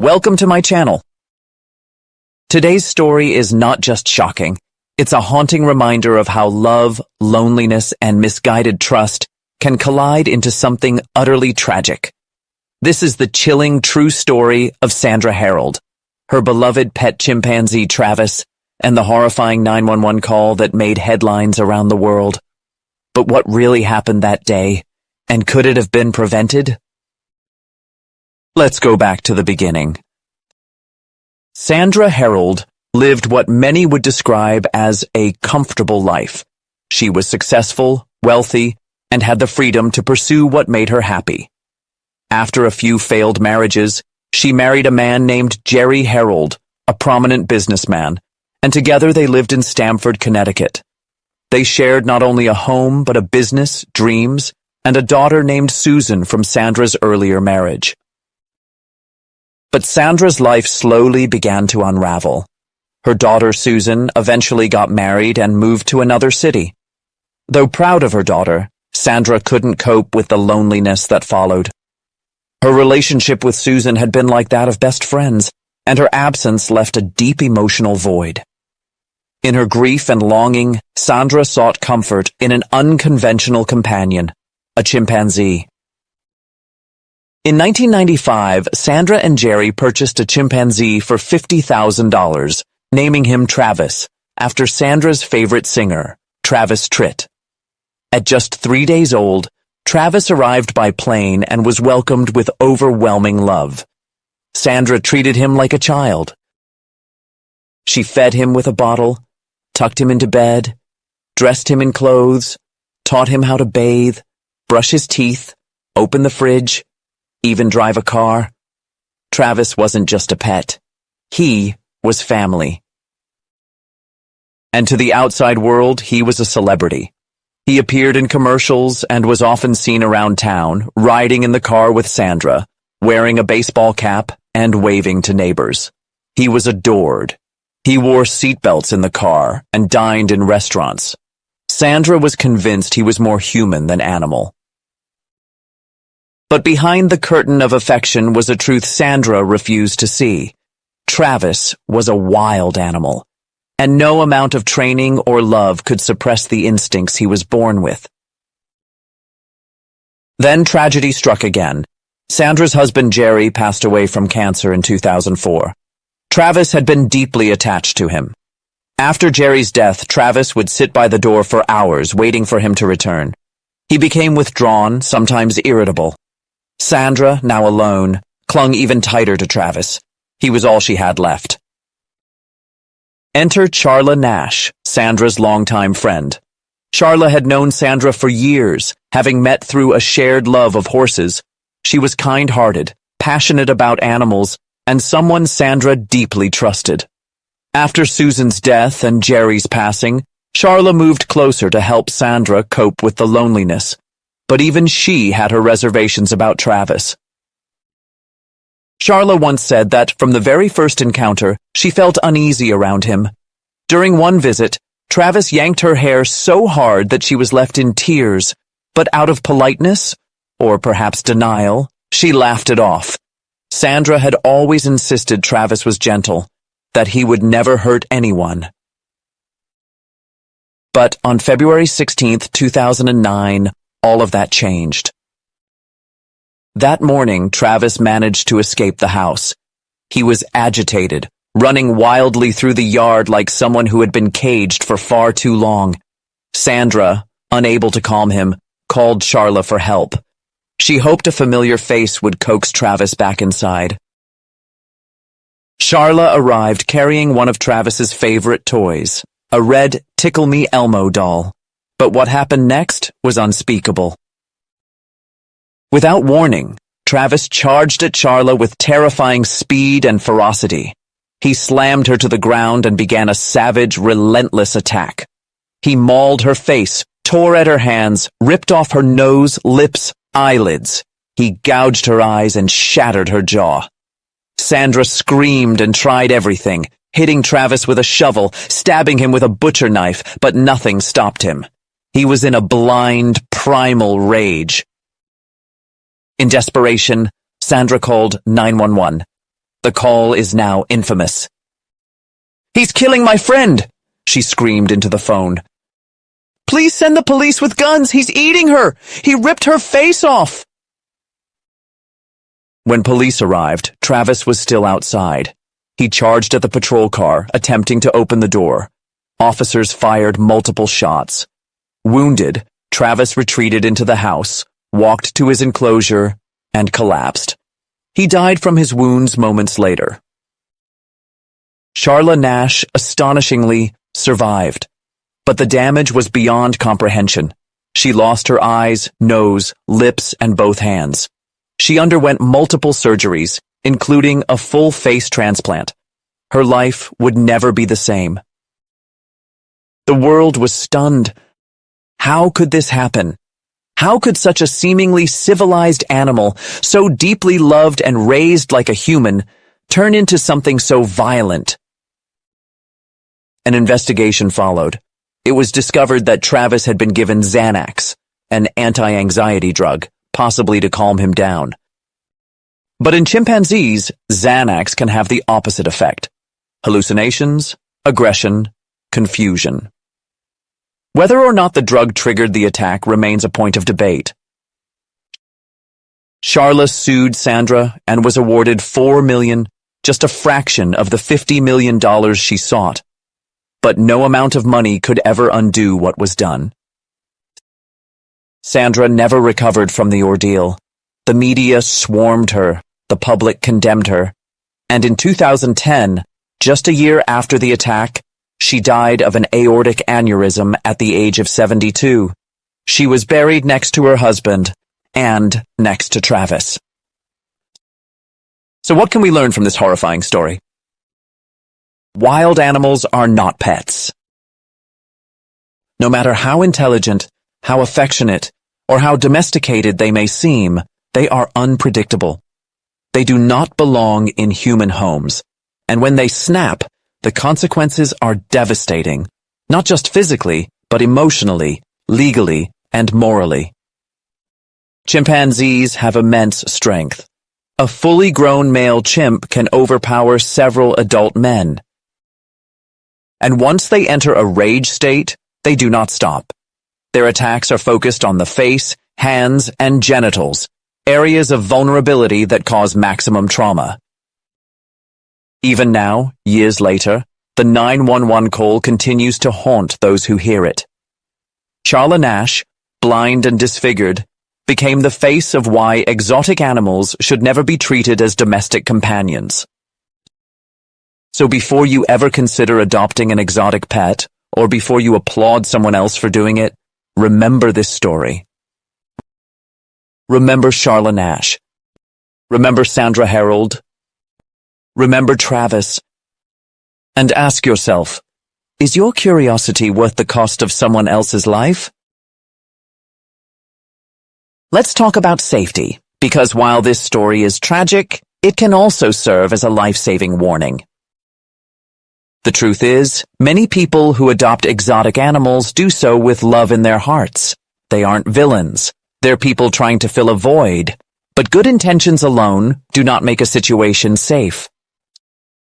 Welcome to my channel. Today's story is not just shocking. It's a haunting reminder of how love, loneliness, and misguided trust can collide into something utterly tragic. This is the chilling true story of Sandra Herold, her beloved pet chimpanzee Travis, and the horrifying 911 call that made headlines around the world. But what really happened that day? And could it have been prevented? Let's go back to the beginning. Sandra Herold lived what many would describe as a comfortable life. She was successful, wealthy, and had the freedom to pursue what made her happy. After a few failed marriages, she married a man named Jerry Herold, a prominent businessman, and together they lived in Stamford, Connecticut. They shared not only a home but a business, dreams, and a daughter named Susan from Sandra's earlier marriage. But Sandra's life slowly began to unravel. Her daughter Susan eventually got married and moved to another city. Though proud of her daughter, Sandra couldn't cope with the loneliness that followed. Her relationship with Susan had been like that of best friends, and her absence left a deep emotional void. In her grief and longing, Sandra sought comfort in an unconventional companion, a chimpanzee. In 1995, Sandra and Jerry purchased a chimpanzee for $50,000, naming him Travis, after Sandra's favorite singer, Travis Tritt. At just 3 days old, Travis arrived by plane and was welcomed with overwhelming love. Sandra treated him like a child. She fed him with a bottle, tucked him into bed, dressed him in clothes, taught him how to bathe, brush his teeth, open the fridge, even drive a car. Travis wasn't just a pet. He was family. And to the outside world, he was a celebrity. He appeared in commercials and was often seen around town, riding in the car with Sandra, wearing a baseball cap and waving to neighbors. He was adored. He wore seatbelts in the car and dined in restaurants. Sandra was convinced he was more human than animal. But behind the curtain of affection was a truth Sandra refused to see. Travis was a wild animal, and no amount of training or love could suppress the instincts he was born with. Then tragedy struck again. Sandra's husband Jerry passed away from cancer in 2004. Travis had been deeply attached to him. After Jerry's death, Travis would sit by the door for hours waiting for him to return. He became withdrawn, sometimes irritable. Sandra, now alone, clung even tighter to Travis. He was all she had left. Enter Charla Nash, Sandra's longtime friend. Charla had known Sandra for years, having met through a shared love of horses. She was kind-hearted, passionate about animals, and someone Sandra deeply trusted. After Susan's death and Jerry's passing, Charla moved closer to help Sandra cope with the loneliness. But even she had her reservations about Travis. Charla once said that from the very first encounter, she felt uneasy around him. During one visit, Travis yanked her hair so hard that she was left in tears, but out of politeness, or perhaps denial, she laughed it off. Sandra had always insisted Travis was gentle, that he would never hurt anyone. But on February 16, 2009, all of that changed. That morning, Travis managed to escape the house. He was agitated, running wildly through the yard like someone who had been caged for far too long. Sandra, unable to calm him, called Charla for help. She hoped a familiar face would coax Travis back inside. Charla arrived carrying one of Travis's favorite toys, a red Tickle Me Elmo doll. But what happened next was unspeakable. Without warning, Travis charged at Charla with terrifying speed and ferocity. He slammed her to the ground and began a savage, relentless attack. He mauled her face, tore at her hands, ripped off her nose, lips, eyelids. He gouged her eyes and shattered her jaw. Sandra screamed and tried everything, hitting Travis with a shovel, stabbing him with a butcher knife, but nothing stopped him. He was in a blind, primal rage. In desperation, Sandra called 911. The call is now infamous. "He's killing my friend!" she screamed into the phone. "Please send the police with guns! He's eating her! He ripped her face off!" When police arrived, Travis was still outside. He charged at the patrol car, attempting to open the door. Officers fired multiple shots. Wounded, Travis retreated into the house, walked to his enclosure, and collapsed. He died from his wounds moments later. Charla Nash, astonishingly, survived. But the damage was beyond comprehension. She lost her eyes, nose, lips, and both hands. She underwent multiple surgeries, including a full face transplant. Her life would never be the same. The world was stunned. How could this happen? How could such a seemingly civilized animal, so deeply loved and raised like a human, turn into something so violent? An investigation followed. It was discovered that Travis had been given Xanax, an anti-anxiety drug, possibly to calm him down. But in chimpanzees, Xanax can have the opposite effect: hallucinations, aggression, confusion. Whether or not the drug triggered the attack remains a point of debate. Charla sued Sandra and was awarded $4 million, just a fraction of the $50 million she sought. But no amount of money could ever undo what was done. Sandra never recovered from the ordeal. The media swarmed her, the public condemned her, and in 2010, just a year after the attack, she died of an aortic aneurysm at the age of 72. She was buried next to her husband and next to Travis. So what can we learn from this horrifying story? Wild animals are not pets. No matter how intelligent, how affectionate, or how domesticated they may seem, they are unpredictable. They do not belong in human homes, and when they snap, the consequences are devastating, not just physically, but emotionally, legally, and morally. Chimpanzees have immense strength. A fully grown male chimp can overpower several adult men. And once they enter a rage state, they do not stop. Their attacks are focused on the face, hands, and genitals, areas of vulnerability that cause maximum trauma. Even now, years later, the 911 call continues to haunt those who hear it. Charla Nash, blind and disfigured, became the face of why exotic animals should never be treated as domestic companions. So before you ever consider adopting an exotic pet, or before you applaud someone else for doing it, remember this story. Remember Charla Nash. Remember Sandra Herold. Remember Travis. And ask yourself, is your curiosity worth the cost of someone else's life? Let's talk about safety, because while this story is tragic, it can also serve as a life-saving warning. The truth is, many people who adopt exotic animals do so with love in their hearts. They aren't villains. They're people trying to fill a void. But good intentions alone do not make a situation safe.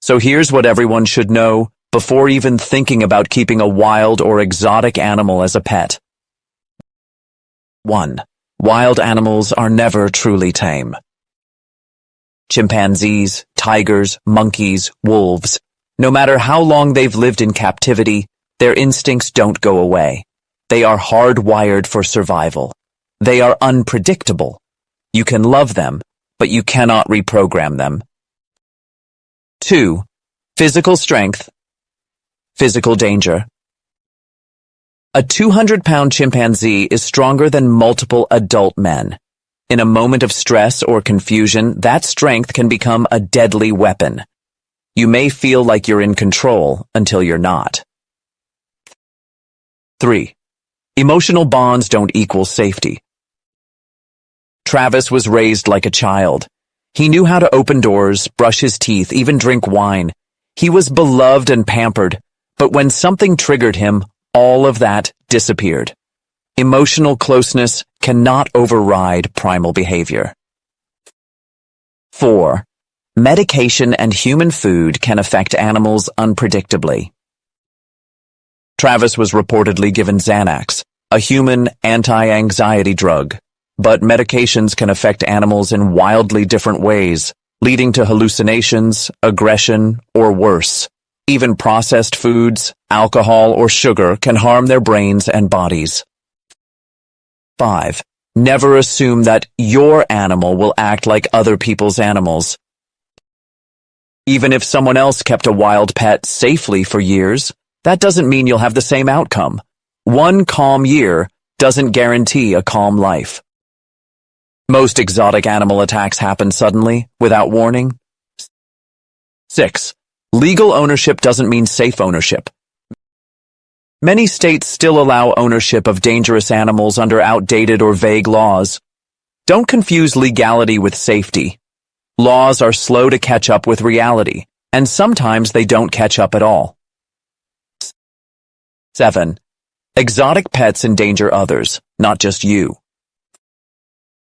So here's what everyone should know before even thinking about keeping a wild or exotic animal as a pet. 1. Wild animals are never truly tame. Chimpanzees, tigers, monkeys, wolves, no matter how long they've lived in captivity, their instincts don't go away. They are hardwired for survival. They are unpredictable. You can love them, but you cannot reprogram them. 2. Physical strength. Physical danger. A 200-pound chimpanzee is stronger than multiple adult men. In a moment of stress or confusion, that strength can become a deadly weapon. You may feel like you're in control until you're not. 3. Emotional bonds don't equal safety. Travis was raised like a child. He knew how to open doors, brush his teeth, even drink wine. He was beloved and pampered, but when something triggered him, all of that disappeared. Emotional closeness cannot override primal behavior. 4. medication and human food can affect animals unpredictably. Travis was reportedly given Xanax, a human anti-anxiety drug, but medications can affect animals in wildly different ways, leading to hallucinations, aggression, or worse. Even processed foods, alcohol, or sugar can harm their brains and bodies. 5. Never assume that your animal will act like other people's animals. Even if someone else kept a wild pet safely for years, that doesn't mean you'll have the same outcome. One calm year doesn't guarantee a calm life. Most exotic animal attacks happen suddenly, without warning. 6. Legal ownership doesn't mean safe ownership. Many states still allow ownership of dangerous animals under outdated or vague laws. Don't confuse legality with safety. Laws are slow to catch up with reality, and sometimes they don't catch up at all. 7. Exotic pets endanger others, not just you.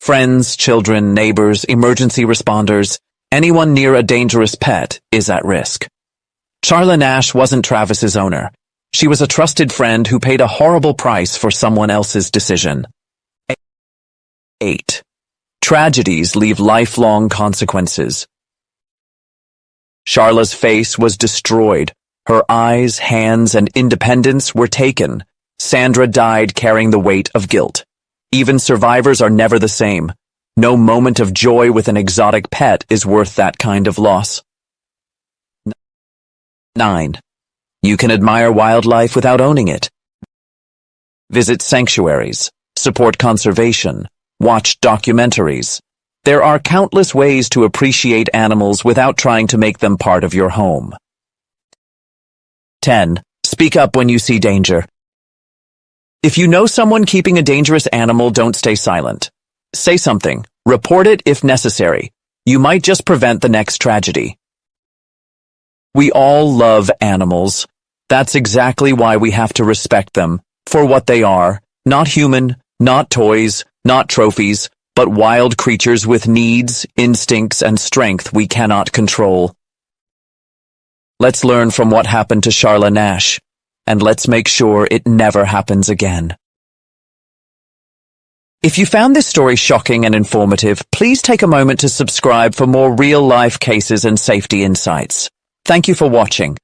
Friends, children, neighbors, emergency responders, anyone near a dangerous pet is at risk. Charla Nash wasn't Travis's owner. She was a trusted friend who paid a horrible price for someone else's decision. 8. Tragedies leave lifelong consequences. Charla's face was destroyed. Her eyes, hands, and independence were taken. Sandra died carrying the weight of guilt. Even survivors are never the same. No moment of joy with an exotic pet is worth that kind of loss. 9. You can admire wildlife without owning it. Visit sanctuaries, support conservation, watch documentaries. There are countless ways to appreciate animals without trying to make them part of your home. 10. Speak up when you see danger. If you know someone keeping a dangerous animal, don't stay silent. Say something. Report it if necessary. You might just prevent the next tragedy. We all love animals. That's exactly why we have to respect them for what they are. Not human, not toys, not trophies, but wild creatures with needs, instincts, and strength we cannot control. Let's learn from what happened to Charla Nash, and let's make sure it never happens again. If you found this story shocking and informative, please take a moment to subscribe for more real-life cases and safety insights. Thank you for watching.